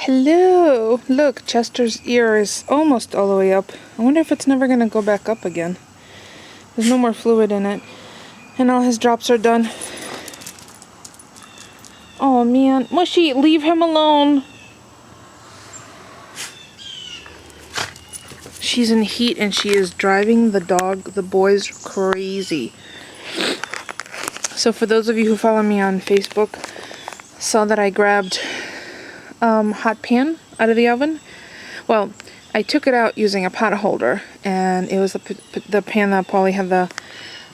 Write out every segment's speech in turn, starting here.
Hello! Look, Chester's ear is almost all the way up. I wonder if it's never going to go back up again. There's no more fluid in it. And all his drops are done. Oh man. Mushy, leave him alone! She's in heat and she is driving the boys crazy. So for those of you who follow me on Facebook, saw that I grabbed hot pan out of the oven. Well, I took it out using a pot holder, and it was the pan that Paulie had the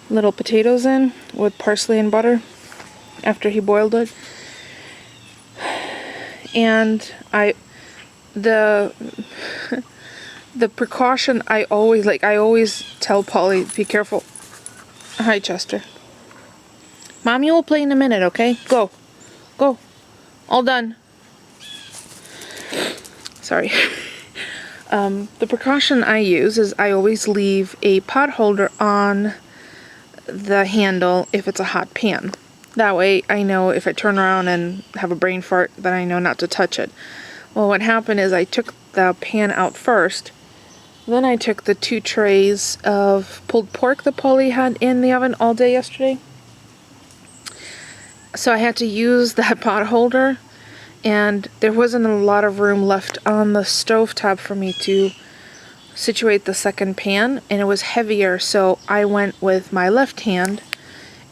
little potatoes in with parsley and butter after he boiled it. And the precaution I always tell Paulie, be careful. Hi, Chester. Mommy will play in a minute, okay? Go. Go. All done. Sorry. The precaution I use is I always leave a pot holder on the handle if it's a hot pan. That way I know if I turn around and have a brain fart that I know not to touch it. Well, what happened is I took the pan out first. Then I took the 2 trays of pulled pork that Paulie had in the oven all day yesterday. So I had to use that pot holder, and there wasn't a lot of room left on the stovetop for me to situate the second pan, and it was heavier, so I went with my left hand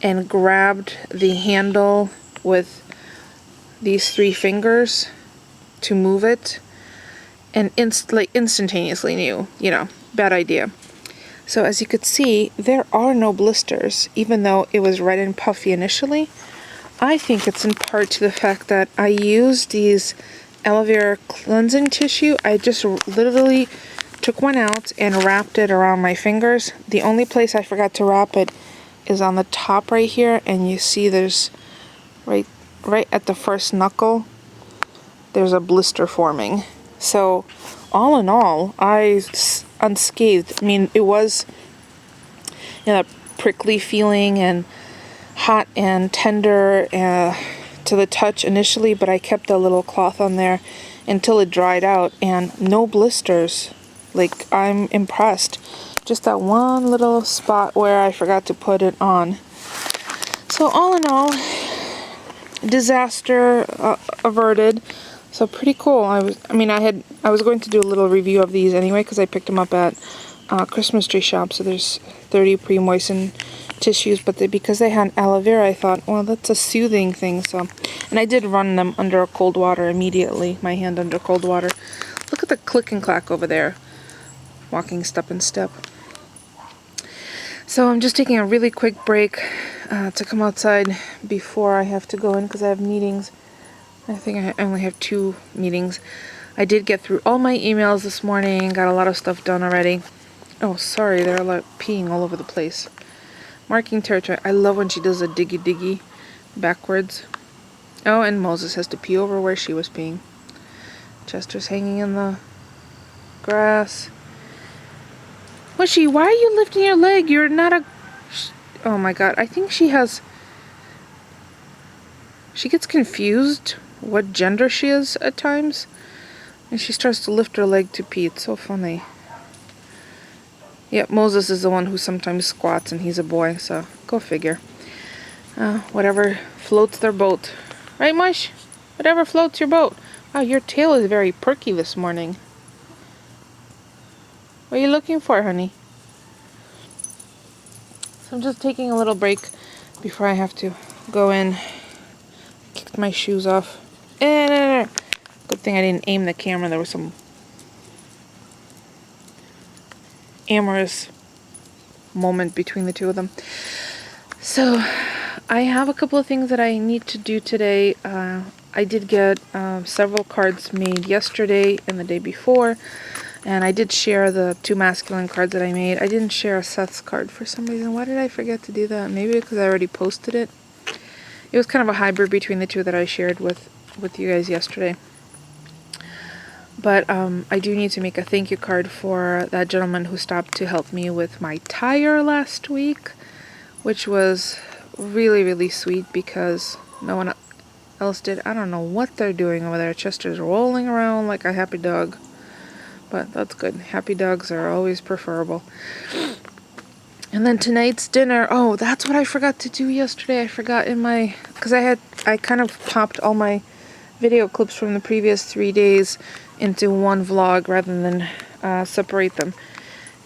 and grabbed the handle with these 3 fingers to move it, and instantaneously knew, bad idea. So as you could see, there are no blisters, even though it was red and puffy initially. I think it's in part to the fact that I used these aloe vera cleansing tissue. I just literally took one out and wrapped it around my fingers. The only place I forgot to wrap it is on the top right here, and you see there's right at the first knuckle, there's a blister forming. So all in all, I unscathed. I mean, it was that prickly feeling and hot and tender to the touch initially, but I kept a little cloth on there until it dried out, and no blisters. Like, I'm impressed. Just that one little spot where I forgot to put it on. So all in all, disaster averted. So pretty cool. I was going to do a little review of these anyway because I picked them up at Christmas tree shop. So there's 30 pre-moistened tissues, but because they had aloe vera, I thought, well, that's a soothing thing. So, and I did run them under cold water immediately. My hand under cold water. Look at the click and clack over there. Walking step and step. So I'm just taking a really quick break to come outside before I have to go in because I have meetings. I think I only have 2 meetings. I did get through all my emails this morning, got a lot of stuff done already. Oh, sorry, they're like peeing all over the place. Marking territory. I love when she does a diggy backwards. Oh, and Moses has to pee over where she was peeing. Chester's hanging in the grass. Mushy, why are you lifting your leg? You're not a... Oh my god, I think she gets confused what gender she is at times. And she starts to lift her leg to pee. It's so funny. Yep, Moses is the one who sometimes squats, and he's a boy, so go figure. Whatever floats their boat. Right, Mush? Whatever floats your boat. Wow, your tail is very perky this morning. What are you looking for, honey? So I'm just taking a little break before I have to go in. Kicked my shoes off. Good thing I didn't aim the camera. There was some amorous moment between the 2 of them. So I have a couple of things that I need to do today. I did get several cards made yesterday and the day before, and I did share the 2 masculine cards that I made. I didn't share Seth's card for some reason. Why did I forget to do that? Maybe because I already posted it. It was kind of a hybrid between the 2 that I shared with you guys yesterday. But I do need to make a thank you card for that gentleman who stopped to help me with my tire last week, which was really, really sweet because no one else did. I don't know what they're doing over there. Chester's rolling around like a happy dog. But that's good. Happy dogs are always preferable. And then tonight's dinner. Oh, that's what I forgot to do yesterday. I forgot in my... Because I kind of popped all my video clips from the previous 3 days into one vlog rather than separate them.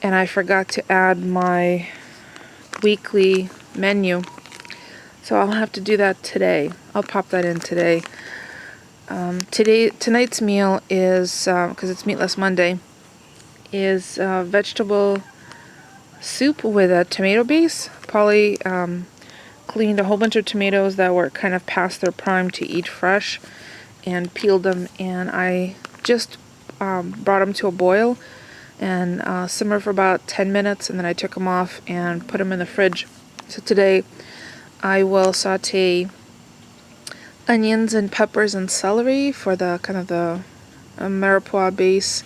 And I forgot to add my weekly menu. So I'll have to do that today. I'll pop that in today. Tonight's meal is, because it's Meatless Monday, is vegetable soup with a tomato base. Polly cleaned a whole bunch of tomatoes that were kind of past their prime to eat fresh and peeled them, and I just brought them to a boil and simmered for about 10 minutes, and then I took them off and put them in the fridge. So today I will saute onions and peppers and celery for the kind of the mirepoix base,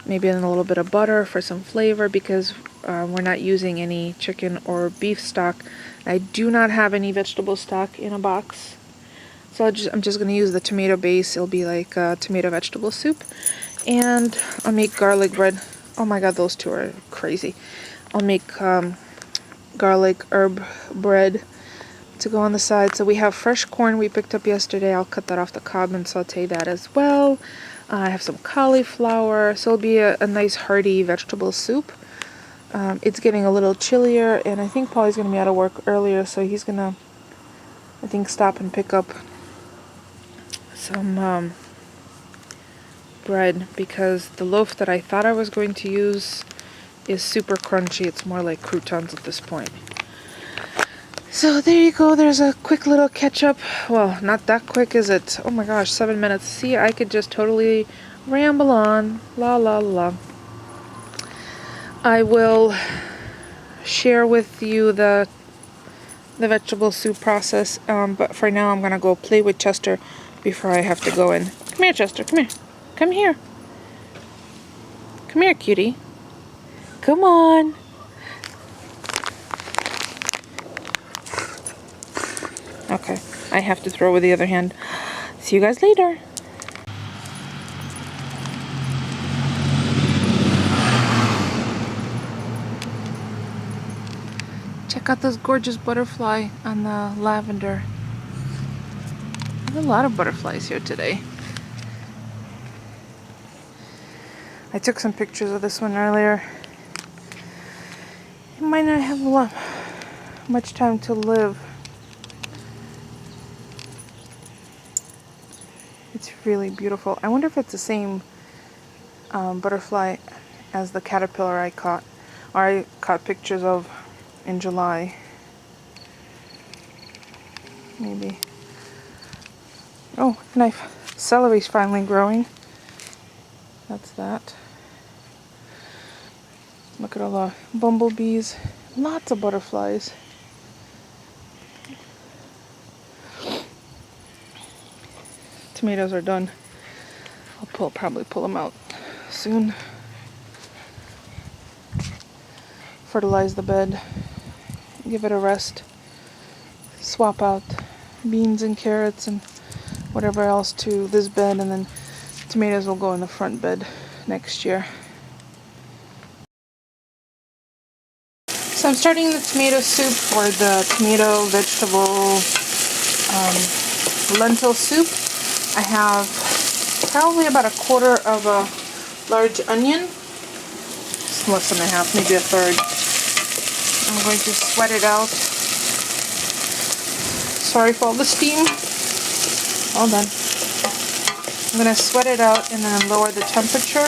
maybe in a little bit of butter for some flavor, because we're not using any chicken or beef stock. I do not have any vegetable stock in a box, so I'm just going to use the tomato base. It'll be like tomato vegetable soup, and I'll make garlic bread. Oh my god, those two are crazy. I'll make garlic herb bread to go on the side. So we have fresh corn we picked up yesterday. I'll cut that off the cob and saute that as well. I have some cauliflower, so it'll be a nice hearty vegetable soup. It's getting a little chillier, and I think Paulie's going to be out of work earlier, so he's going to, I think, stop and pick up some bread, because the loaf that I thought I was going to use is super crunchy. It's more like croutons at this point. So there you go. There's a quick little catch up. Well, not that quick, is it? Oh my gosh, 7 minutes. See, I could just totally ramble on. La la la. I will share with you the vegetable soup process, but for now I'm gonna go play with Chester before I have to go in. Come here, Chester. Come here. Come here. Come here, cutie. Come on. Okay, I have to throw with the other hand. See you guys later. Check out this gorgeous butterfly on the lavender. There's a lot of butterflies here today. I took some pictures of this one earlier. It might not have much time to live. It's really beautiful. I wonder if it's the same butterfly as the caterpillar I caught pictures of in July. Maybe. Oh, knife. Celery's finally growing. That's that. Look at all the bumblebees. Lots of butterflies. Tomatoes are done. I'll probably pull them out soon. Fertilize the bed. Give it a rest. Swap out beans and carrots and whatever else to this bed, and then tomatoes will go in the front bed next year. So I'm starting the tomato soup, or the tomato vegetable lentil soup. I have probably about a quarter of a large onion. It's less than a half, maybe a third. I'm going to sweat it out. Sorry for all the steam. All done. I'm going to sweat it out and then lower the temperature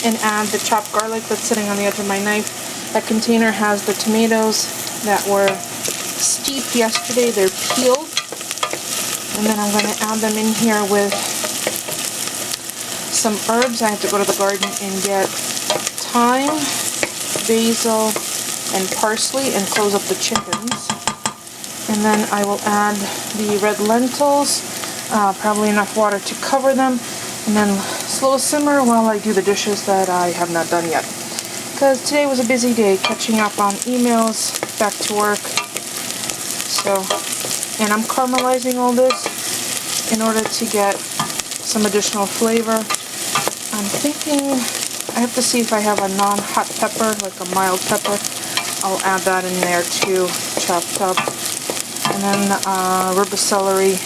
and add the chopped garlic that's sitting on the edge of my knife. That container has the tomatoes that were steeped yesterday. They're peeled. And then I'm going to add them in here with some herbs. I have to go to the garden and get thyme, basil, and parsley and close up the chickens. And then I will add the red lentils, probably enough water to cover them, and then slow simmer while I do the dishes that I have not done yet. Because today was a busy day, catching up on emails, back to work. So, and I'm caramelizing all this in order to get some additional flavor. I'm thinking I have to see if I have a non-hot pepper, like a mild pepper. I'll add that in there too, chopped up. And then rib of celery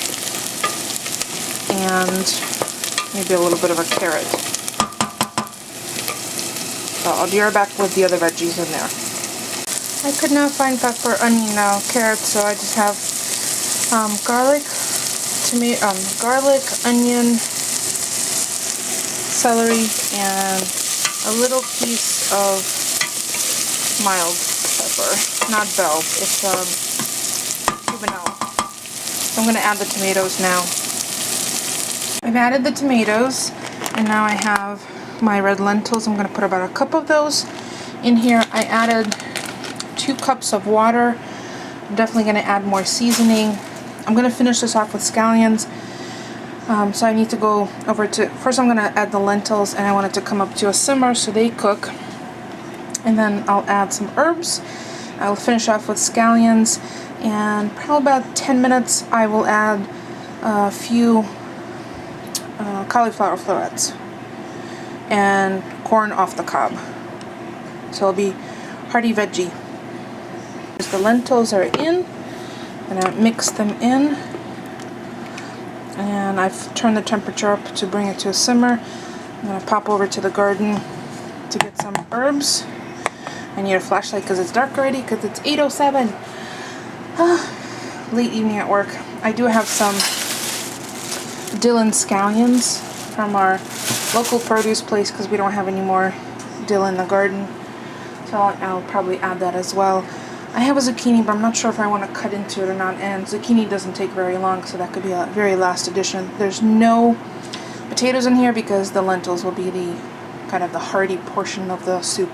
and maybe a little bit of a carrot. So I'll be right back with the other veggies in there. I could not find pepper, onion, carrots, so I just have garlic, onion, celery, and a little piece of mild pepper. Not bell, it's juvenile. So I'm going to add the tomatoes now. I've added the tomatoes, and now I have my red lentils. I'm going to put about a cup of those in here. I added 2 cups of water. I'm definitely going to add more seasoning. I'm going to finish this off with scallions. So I need to go over to, first I'm going to add the lentils, and I want it to come up to a simmer so they cook. And then I'll add some herbs. I'll finish off with scallions, and probably about 10 minutes I will add a few cauliflower florets and corn off the cob. So it'll be hearty veggie. The lentils are in, and I mix them in, and I've turned the temperature up to bring it to a simmer. I'm going to pop over to the garden to get some herbs. I need a flashlight because it's dark already, because it's 8:07. Late evening at work. I do have some dill and scallions from our local produce place because we don't have any more dill in the garden. So I'll probably add that as well. I have a zucchini, but I'm not sure if I want to cut into it or not, and zucchini doesn't take very long, so that could be a very last addition. There's no potatoes in here because the lentils will be the kind of the hearty portion of the soup.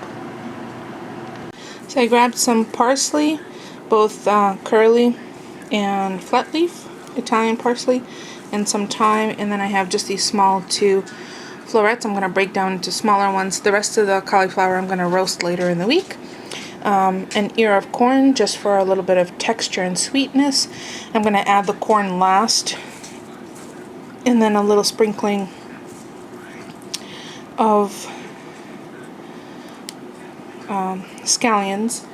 So I grabbed some parsley, both curly and flat leaf, Italian parsley, and some thyme, and then I have just these small 2 florets. I'm going to break down into smaller ones. The rest of the cauliflower I'm going to roast later in the week. An ear of corn just for a little bit of texture and sweetness. I'm going to add the corn last, and then a little sprinkling of scallions.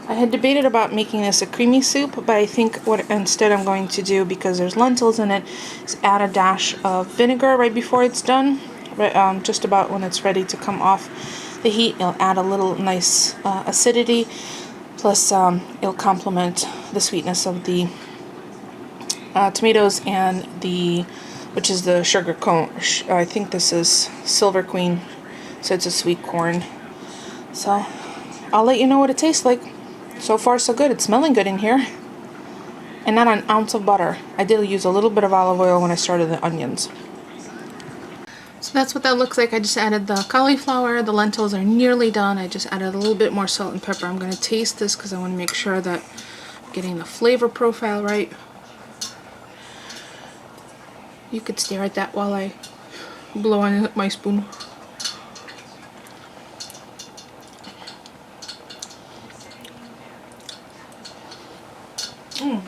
I had debated about making this a creamy soup, but I think what instead I'm going to do, because there's lentils in it, is add a dash of vinegar right before it's done, just about when it's ready to come off the heat. It'll add a little nice acidity, plus it'll complement the sweetness of the tomatoes and which is the sugar cone. I think this is Silver Queen, so it's a sweet corn. So I'll let you know what it tastes like. So far so good. It's smelling good in here. And not an ounce of butter. I did use a little bit of olive oil when I started the onions. So that's what that looks like. I just added the cauliflower. The lentils are nearly done. I just added a little bit more salt and pepper. I'm going to taste this because I want to make sure that I'm getting the flavor profile right. You could stare at that while I blow on my spoon.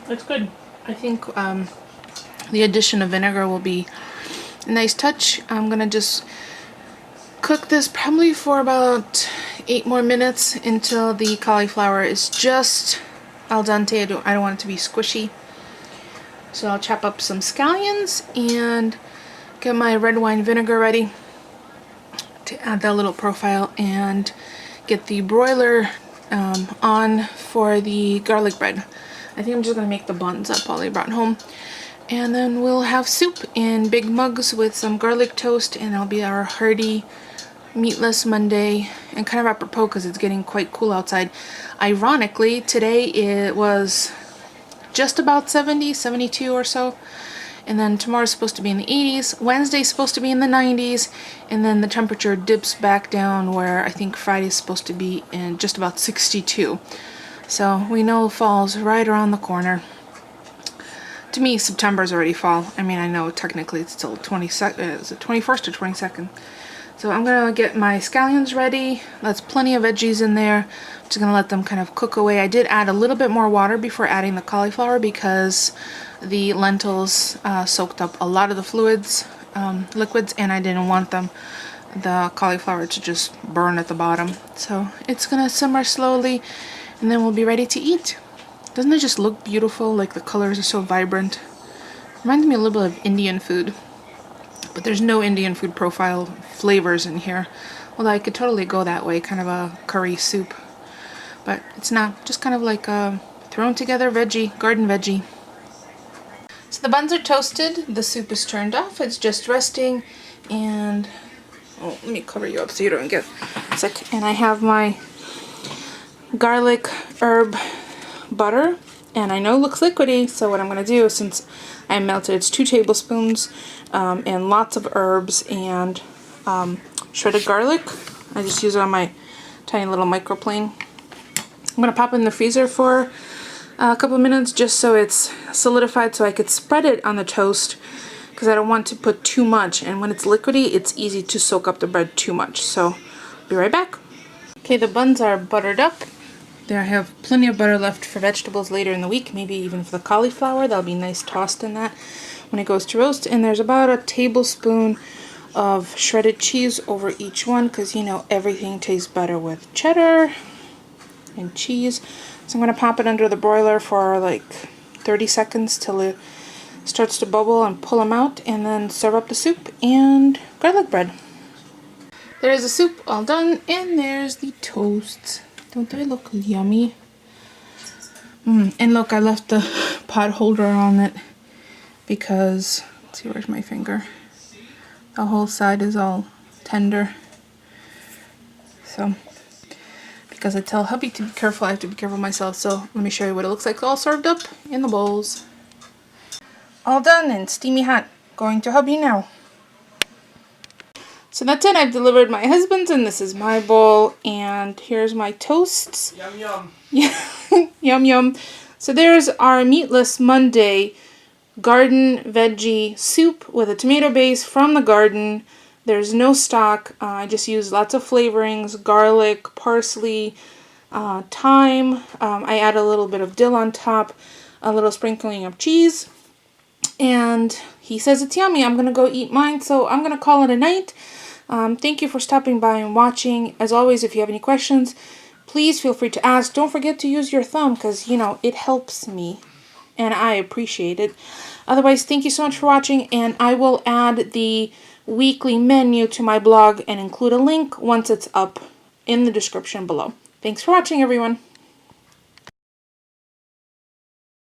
It's good. I think the addition of vinegar will be a nice touch. I'm gonna just cook this probably for about 8 more minutes until the cauliflower is just al dente. I don't want it to be squishy. So I'll chop up some scallions and get my red wine vinegar ready to add that little profile, and get the broiler on for the garlic bread. I think I'm just going to make the buns that Polly brought home. And then we'll have soup in big mugs with some garlic toast, and it'll be our hearty meatless Monday, and kind of apropos because it's getting quite cool outside. Ironically, today it was just about 70, 72 or so. And then tomorrow's supposed to be in the 80s. Wednesday's supposed to be in the 90s. And then the temperature dips back down where I think Friday's supposed to be in just about 62. So we know fall's right around the corner. To me, September's already fall. I mean, I know technically it's still 22nd, is it 21st or 22nd? So I'm gonna get my scallions ready. That's plenty of veggies in there. Just gonna let them kind of cook away. I did add a little bit more water before adding the cauliflower because the lentils soaked up a lot of the liquids, and I didn't want the cauliflower to just burn at the bottom. So it's gonna simmer slowly, and then we'll be ready to eat. Doesn't it just look beautiful? Like the colors are so vibrant. Reminds me a little bit of Indian food, but there's no Indian food profile flavors in here. Although I could totally go that way, kind of a curry soup. But it's not, just kind of like a thrown together veggie, garden veggie. So the buns are toasted, the soup is turned off, it's just resting, and oh, let me cover you up so you don't get sick. And I have my garlic herb butter, and I know it looks liquidy, so what I'm going to do, since I melted, it's 2 tablespoons and lots of herbs and shredded garlic. I just use it on my tiny little microplane. I'm going to pop it in the freezer for a couple of minutes just so it's solidified, so I could spread it on the toast, because I don't want to put too much, and when it's liquidy it's easy to soak up the bread too much. So be right back. Okay, the buns are buttered up. There, I have plenty of butter left for vegetables later in the week, maybe even for the cauliflower. That'll be nice tossed in that when it goes to roast. And there's about a tablespoon of shredded cheese over each one, because you know everything tastes better with cheddar and cheese. So I'm going to pop it under the broiler for like 30 seconds till it starts to bubble, and pull them out, and then serve up the soup and garlic bread. There's the soup all done, and there's the toast. Don't they look yummy? And look, I left the pot holder on it because, let's see, where's my finger? The whole side is all tender. So, because I tell hubby to be careful, I have to be careful myself. So let me show you what it looks like all served up in the bowls. All done and steamy hot. Going to hubby now. So that's it. I've delivered my husband's, and this is my bowl, and here's my toasts. Yum yum. Yeah, yum yum. So there's our Meatless Monday garden veggie soup with a tomato base from the garden. There's no stock. I just use lots of flavorings: garlic, parsley, thyme. I add a little bit of dill on top, a little sprinkling of cheese. And he says it's yummy. I'm going to go eat mine, so I'm going to call it a night. Thank you for stopping by and watching. As always, if you have any questions, please feel free to ask. Don't forget to use your thumb, because, you know, it helps me, and I appreciate it. Otherwise, thank you so much for watching, and I will add the weekly menu to my blog and include a link once it's up in the description below. Thanks for watching, everyone.